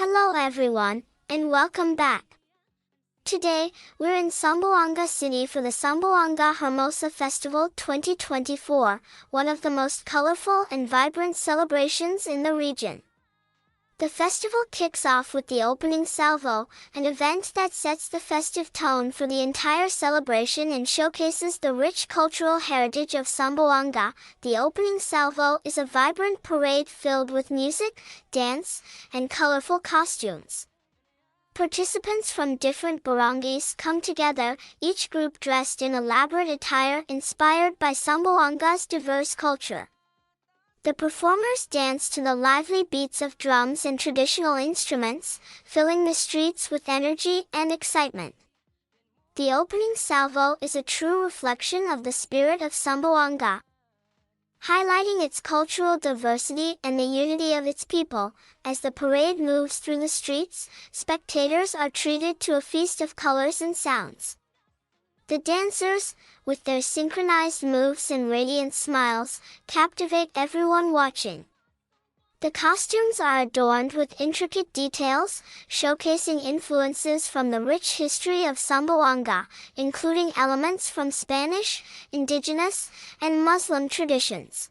Hello everyone, and welcome back. Today, we're in Zamboanga City for the Zamboanga Hermosa Festival 2024, one of the most colorful and vibrant celebrations in the region. The festival kicks off with the opening salvo, an event that sets the festive tone for the entire celebration and showcases the rich cultural heritage of Zamboanga. The opening salvo is a vibrant parade filled with music, dance, and colorful costumes. Participants from different barangays come together, each group dressed in elaborate attire inspired by Zamboanga's diverse culture. The performers dance to the lively beats of drums and traditional instruments, filling the streets with energy and excitement. The opening salvo is a true reflection of the spirit of Zamboanga, highlighting its cultural diversity and the unity of its people. As the parade moves through the streets, spectators are treated to a feast of colors and sounds. The dancers, with their synchronized moves and radiant smiles, captivate everyone watching. The costumes are adorned with intricate details, showcasing influences from the rich history of Zamboanga, including elements from Spanish, indigenous, and Muslim traditions.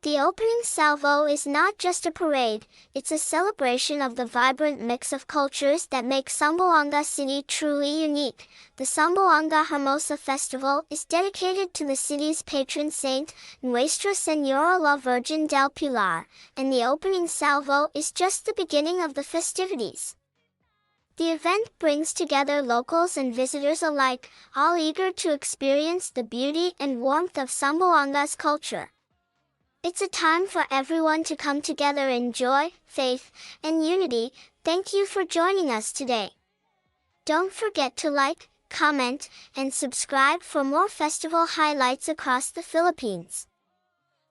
The opening salvo is not just a parade, it's a celebration of the vibrant mix of cultures that make Zamboanga City truly unique. The Zamboanga Hermosa Festival is dedicated to the city's patron saint, Nuestra Señora la Virgen del Pilar, and the opening salvo is just the beginning of the festivities. The event brings together locals and visitors alike, all eager to experience the beauty and warmth of Zamboanga's culture. It's a time for everyone to come together in joy, faith, and unity. Thank you for joining us today. Don't forget to like, comment, and subscribe for more festival highlights across the Philippines.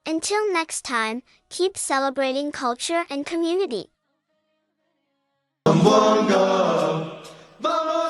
Until next time, keep celebrating culture and community. Zamboanga, vamos!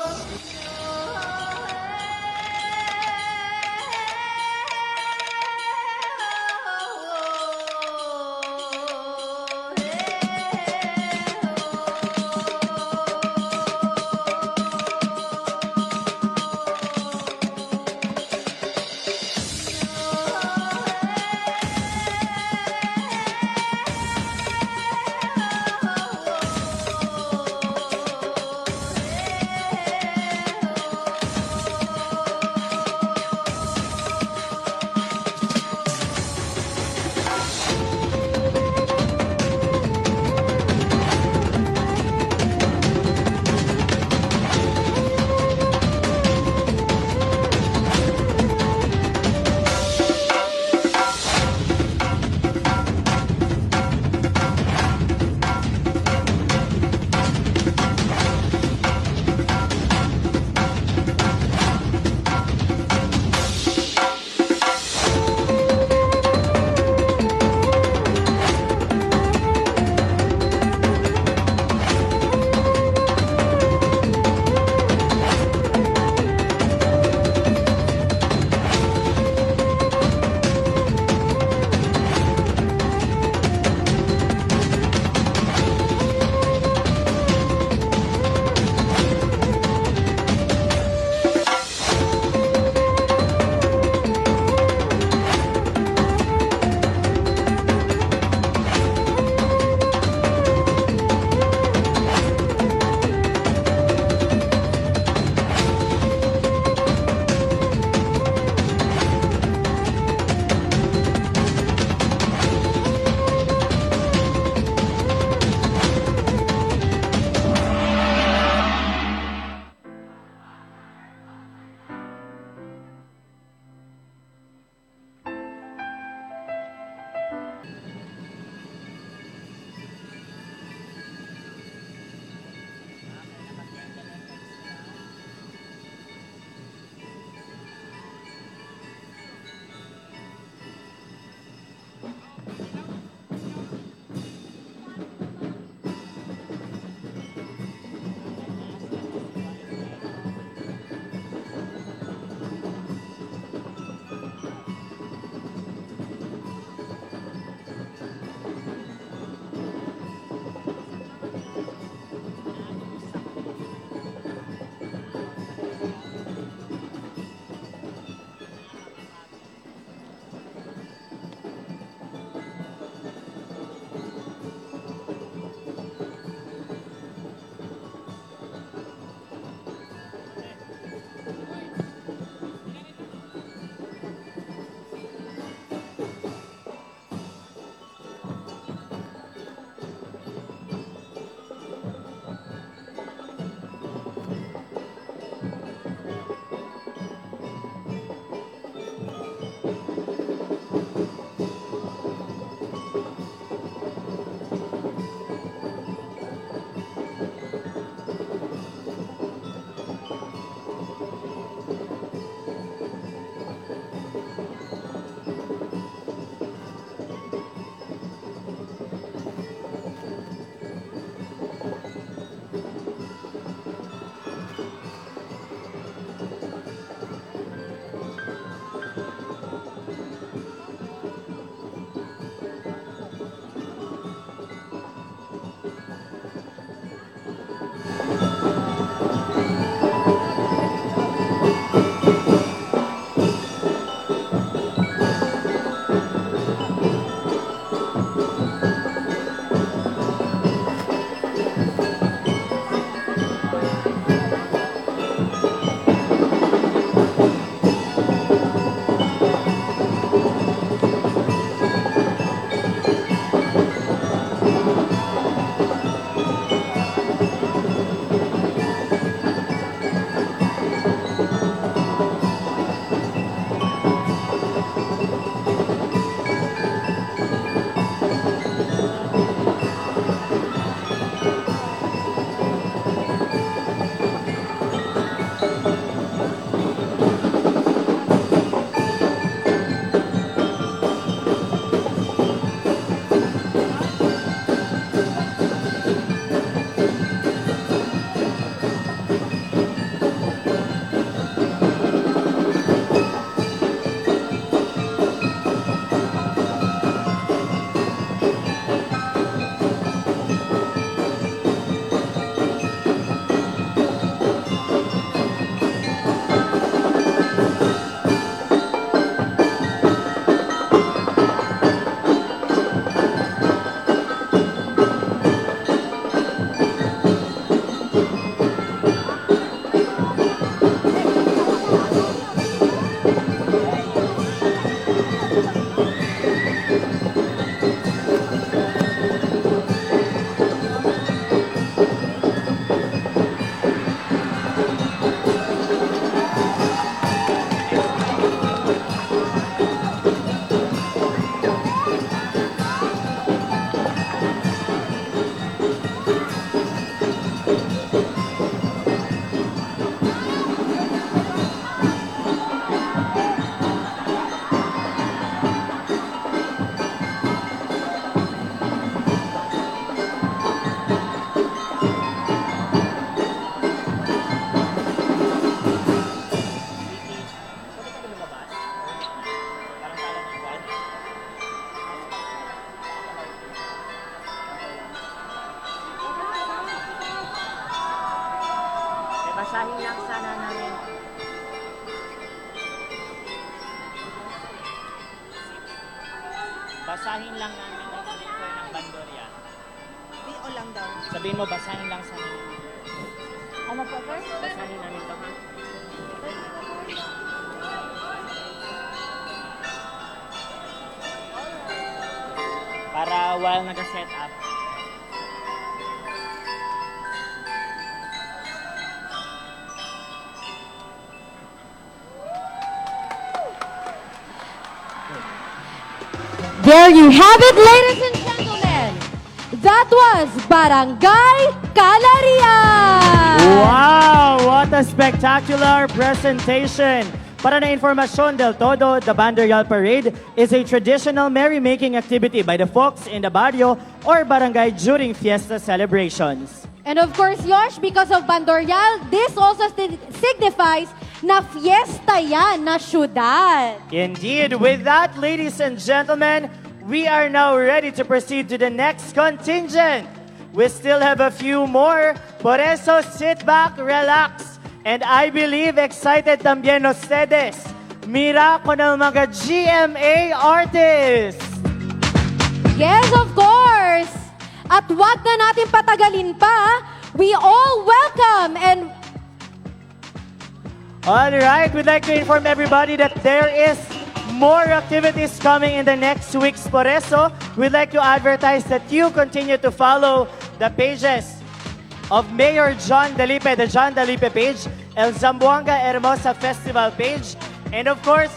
basahin lang sana namin. Basahin lang namin ang director ng Bandorya. B.O. lang daw. Sabihin mo, basahin lang sana namin. Ano po, sir? Basahin namin ito, ha? Para while nag-set up. There you have it, ladies and gentlemen. That was Barangay Calarian. Wow! What a spectacular presentation! Para na informasyon del todo, the Banderial Parade is a traditional merrymaking activity by the folks in the barrio or barangay during fiesta celebrations. And of course, Yosh, because of Bandorial, this also signifies na fiesta yan, na syudad. Indeed, with that, ladies and gentlemen, we are now ready to proceed to the next contingent. We still have a few more, por eso sit back, relax, and I believe excited también ustedes. Mira con el mga GMA artists. Yes, of course. At wag na natin patagalin pa, we all welcome and All right, we'd like to inform everybody that there is more activities coming in the next weeks. Por eso, we'd like to advertise that you continue to follow the pages of Mayor John Dalipe, the John Dalipe page, El Zamboanga Hermosa Festival page. And of course,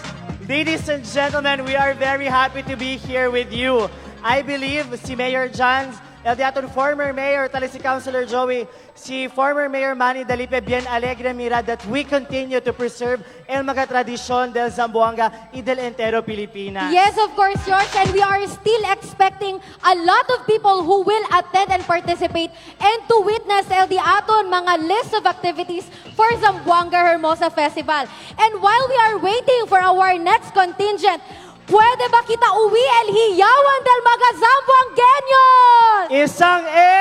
ladies and gentlemen, we are very happy to be here with you. I believe si Mayor John, el diaton former Mayor, tali si Councilor Joey, si former Mayor Manny Dalipe, bien alegre mira that we continue to preserve el mga tradisyon del Zamboanga y del entero Pilipinas. yes, of course, George, and we are still expecting a lot of people who will attend and participate and to witness el diaton mga list of activities for Zamboanga Hermosa Festival. And while we are waiting for our next contingent, pwede ba kita uwi el hiyawan del mga Zamboangueños? Isang A!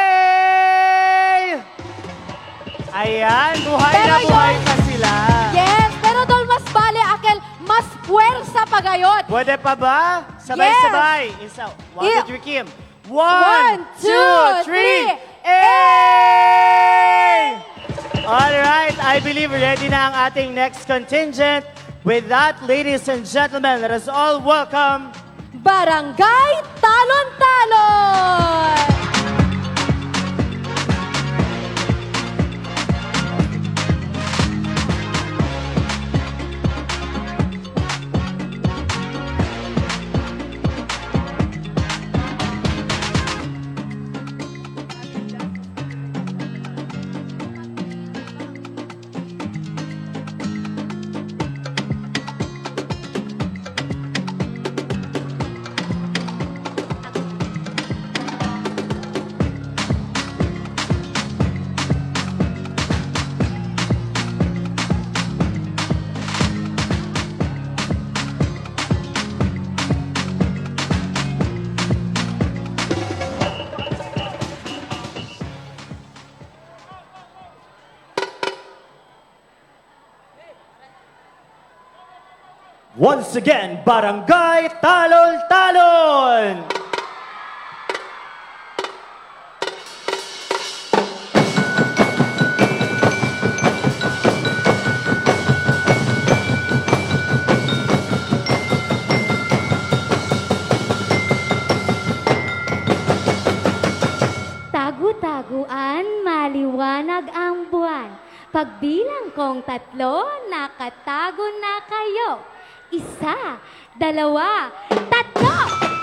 Ayan, buhay na Pero buhay yun- pa sila. Yes, pero dol mas bale akel mas puwersa pagayot. Pwede pa ba? Sabay-sabay. Isa. One, Yeah. two, three, Kim. One, two, three. A! All right, I believe ready na ang ating next contingent. With that, ladies and gentlemen, let us all welcome Barangay Talon-Talon! once again, Barangay Talon-Talon! Tagu-taguan, maliwanag ang buwan. Pagbilang kong 3, nakatago na kayo. 1, 2, 3!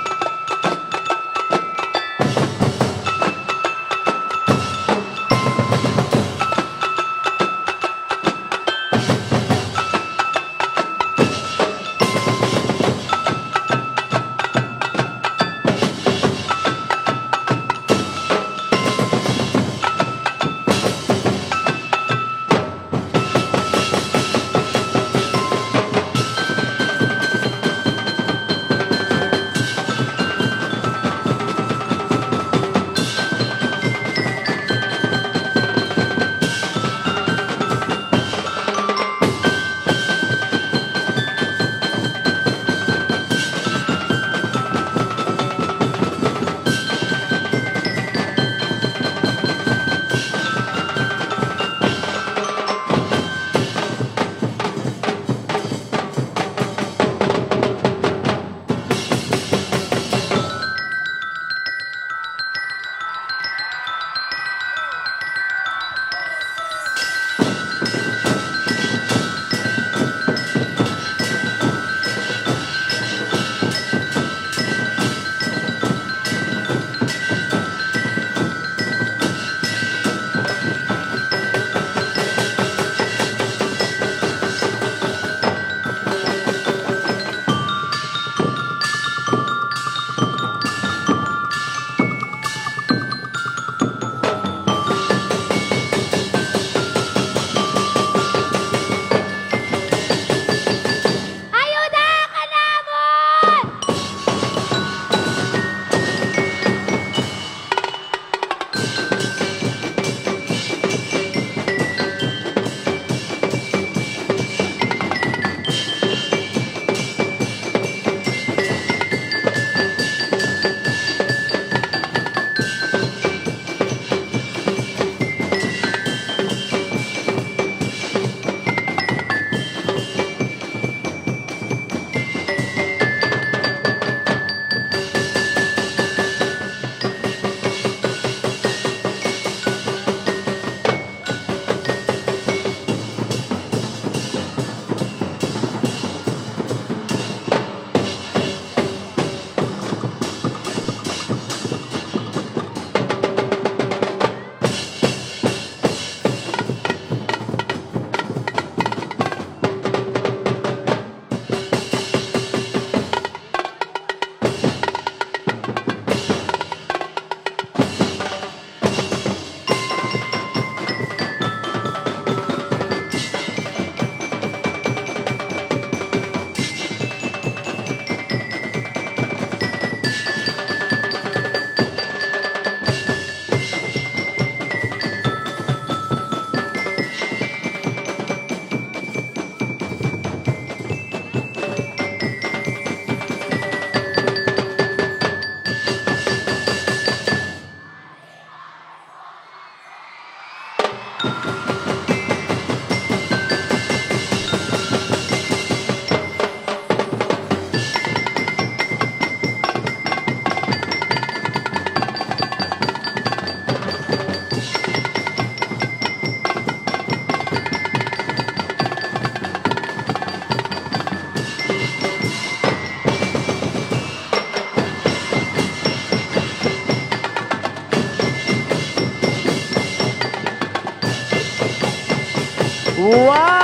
Wow!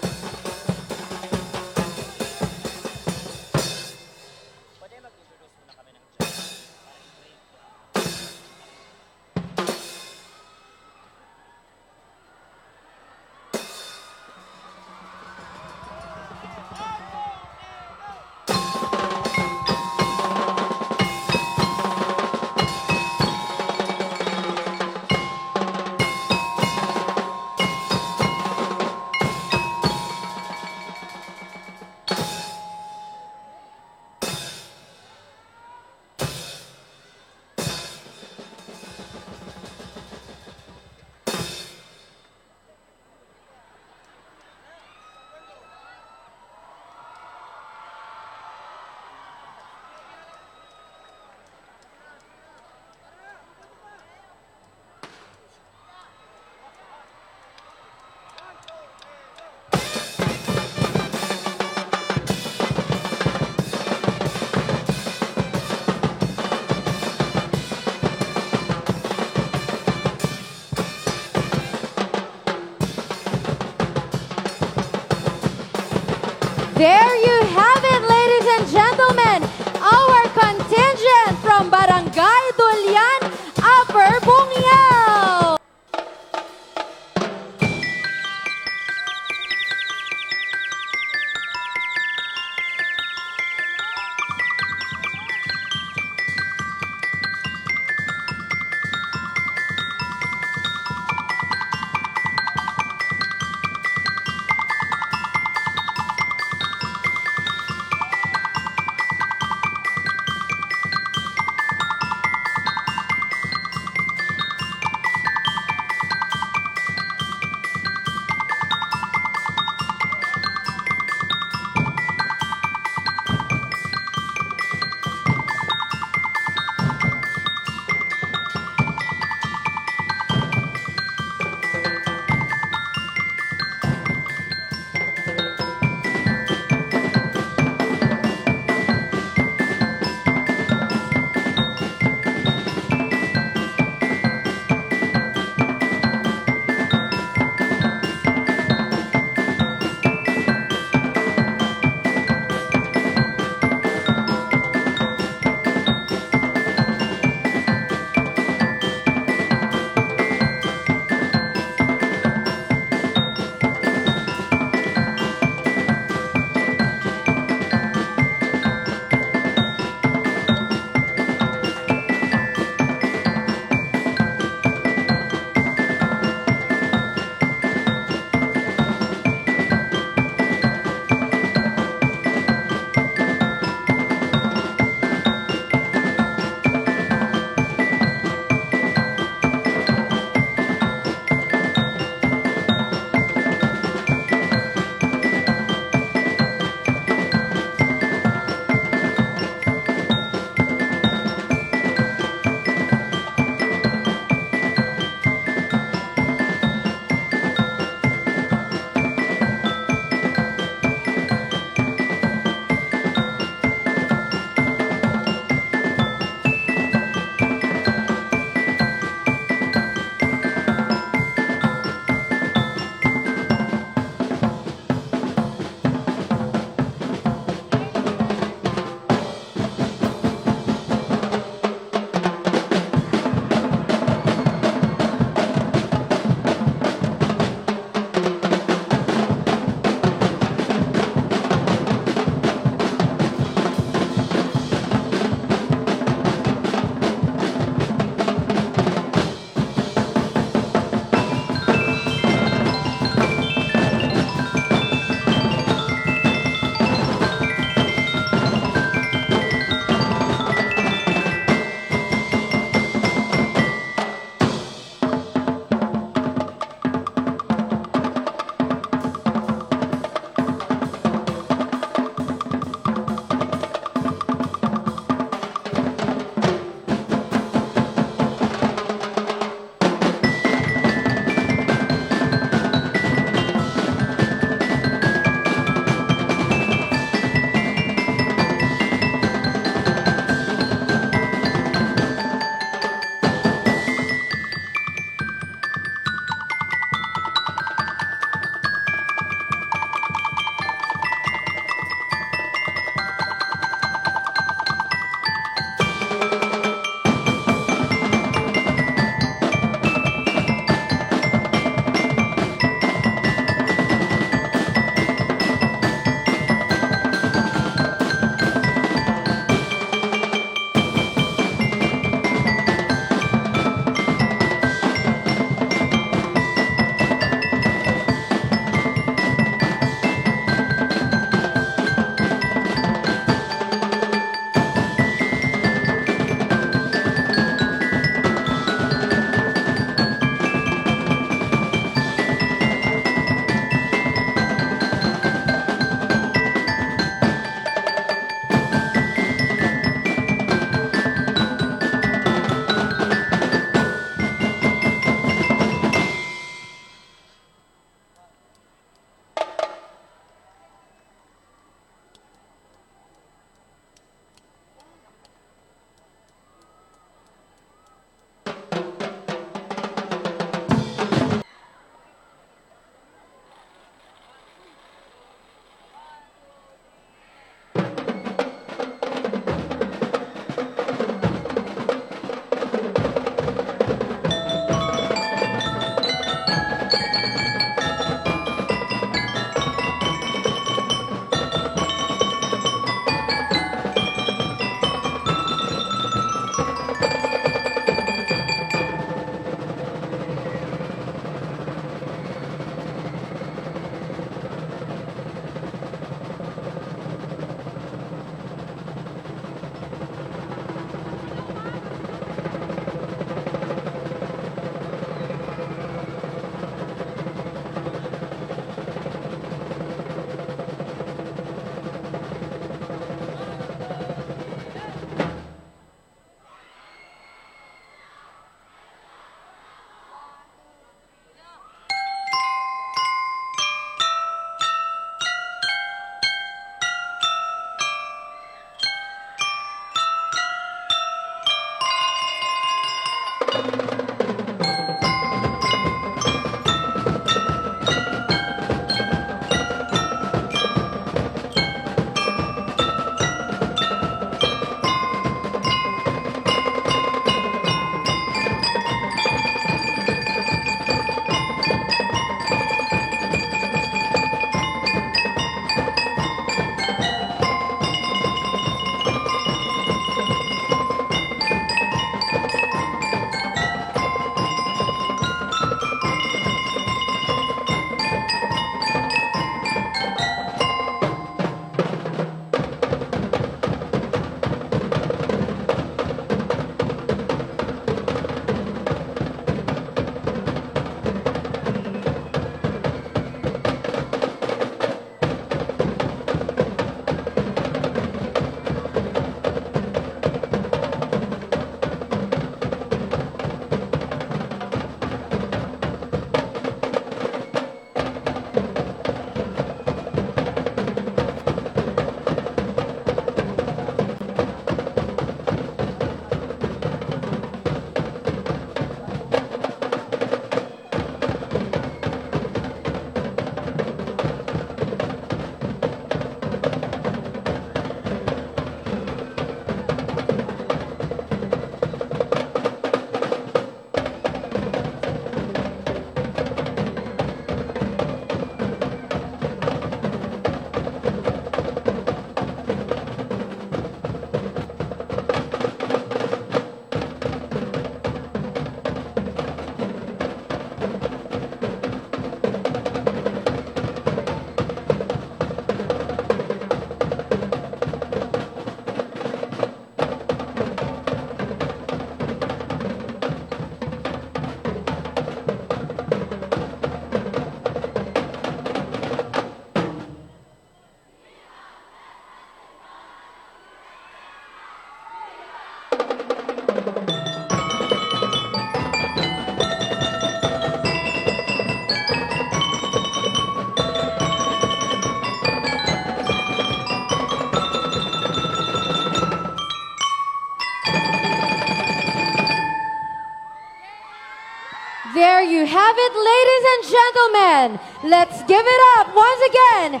There you have it, ladies and gentlemen. Let's give it up once again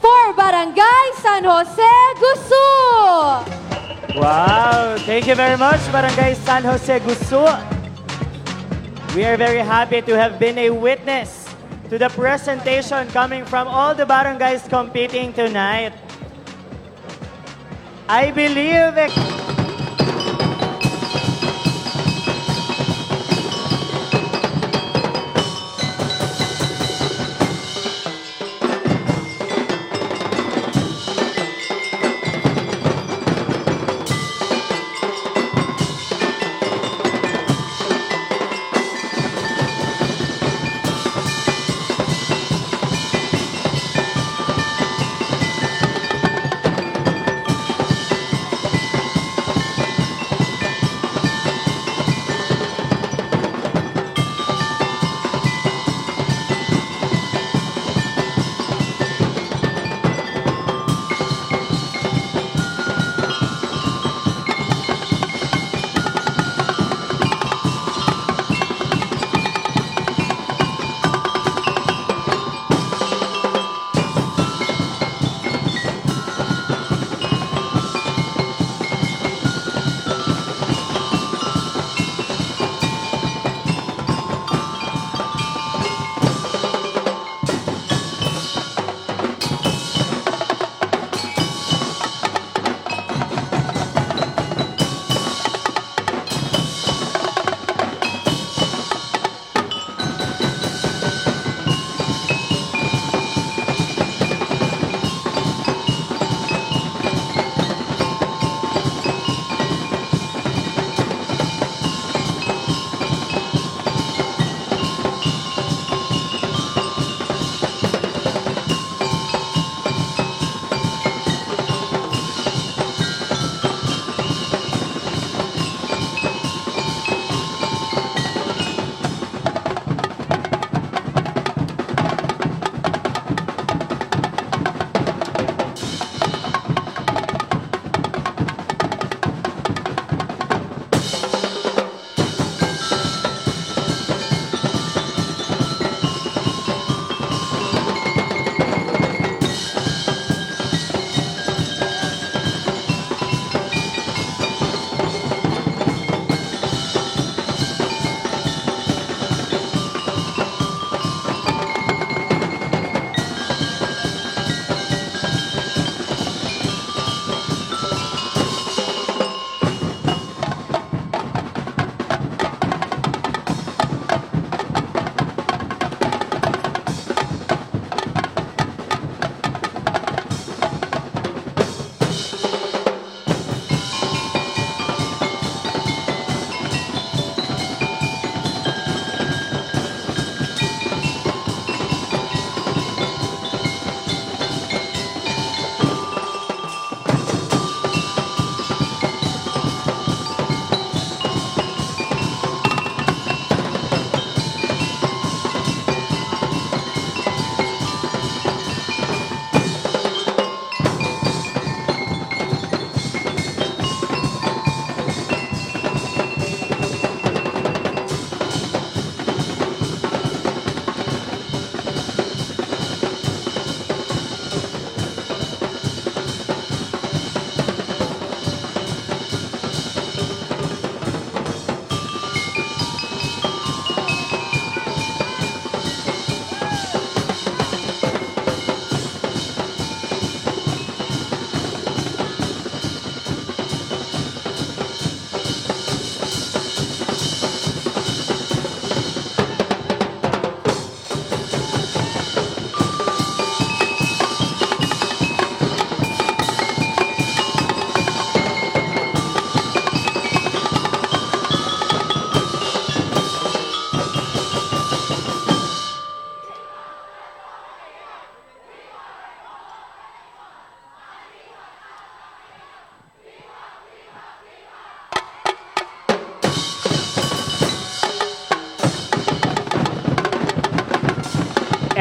for Barangay San Jose Gusu. Wow, thank you very much, Barangay San Jose Gusu. We are very happy to have been a witness to the presentation coming from all the barangays competing tonight. I believe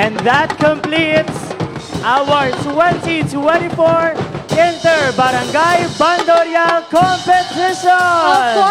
And that completes our 2024 Inter Barangay Bandorial Competition! Of course,